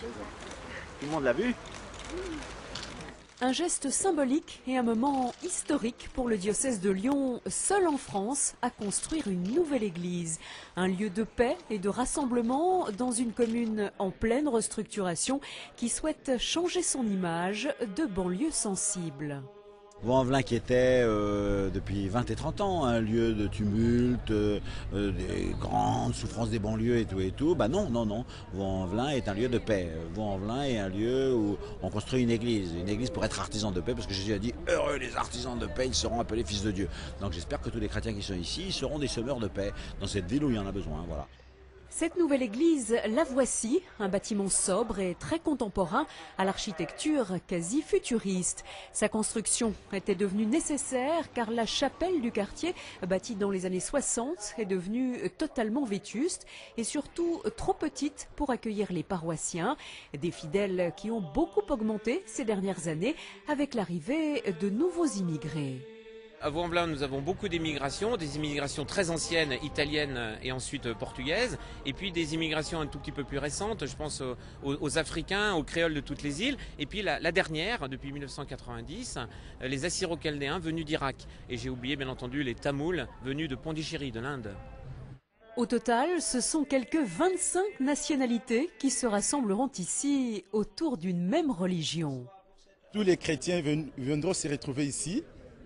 Tout le monde l'a vu? Un geste symbolique et un moment historique pour le diocèse de Lyon, seul en France, à construire une nouvelle église. Un lieu de paix et de rassemblement dans une commune en pleine restructuration qui souhaite changer son image de banlieue sensible. Vaux-en-Velin qui était depuis 20 et 30 ans un lieu de tumulte, des grandes souffrances des banlieues et tout. Bah non. Vaux-en-Velin est un lieu de paix. Vaux-en-Velin est un lieu où on construit une église pour être artisan de paix, parce que Jésus a dit « Heureux les artisans de paix, ils seront appelés fils de Dieu ». Donc j'espère que tous les chrétiens qui sont ici seront des semeurs de paix dans cette ville où il y en a besoin. Voilà. Cette nouvelle église, la voici, un bâtiment sobre et très contemporain à l'architecture quasi futuriste. Sa construction était devenue nécessaire car la chapelle du quartier, bâtie dans les années 60, est devenue totalement vétuste et surtout trop petite pour accueillir les paroissiens. Des fidèles qui ont beaucoup augmenté ces dernières années avec l'arrivée de nouveaux immigrés. À Vaux-en-Velin, nous avons beaucoup d'immigrations, des immigrations très anciennes, italiennes et ensuite portugaises, et puis des immigrations un tout petit peu plus récentes, je pense aux Africains, aux créoles de toutes les îles, et puis la dernière, depuis 1990, les Assyro-Chaldéens venus d'Irak. Et j'ai oublié bien entendu les Tamouls venus de Pondichéry, de l'Inde. Au total, ce sont quelques 25 nationalités qui se rassembleront ici autour d'une même religion. Tous les chrétiens viendront se retrouver ici.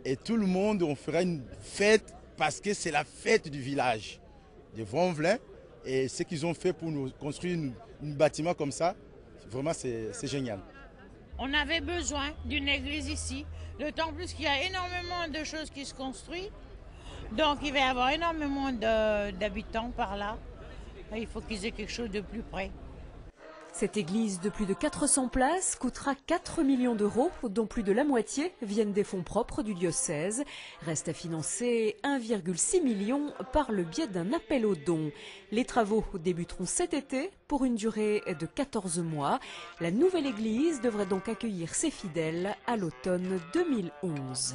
Et tout le monde, on fera une fête parce que c'est la fête du village de Vaux-en-Velin. Et ce qu'ils ont fait pour nous construire un bâtiment comme ça, vraiment c'est génial. On avait besoin d'une église ici, d'autant plus qu'il y a énormément de choses qui se construisent. Donc il va y avoir énormément d'habitants par là. Et il faut qu'ils aient quelque chose de plus près. Cette église de plus de 400 places coûtera 4 millions d'euros, dont plus de la moitié viennent des fonds propres du diocèse. Reste à financer 1,6 million par le biais d'un appel aux dons. Les travaux débuteront cet été pour une durée de 14 mois. La nouvelle église devrait donc accueillir ses fidèles à l'automne 2011.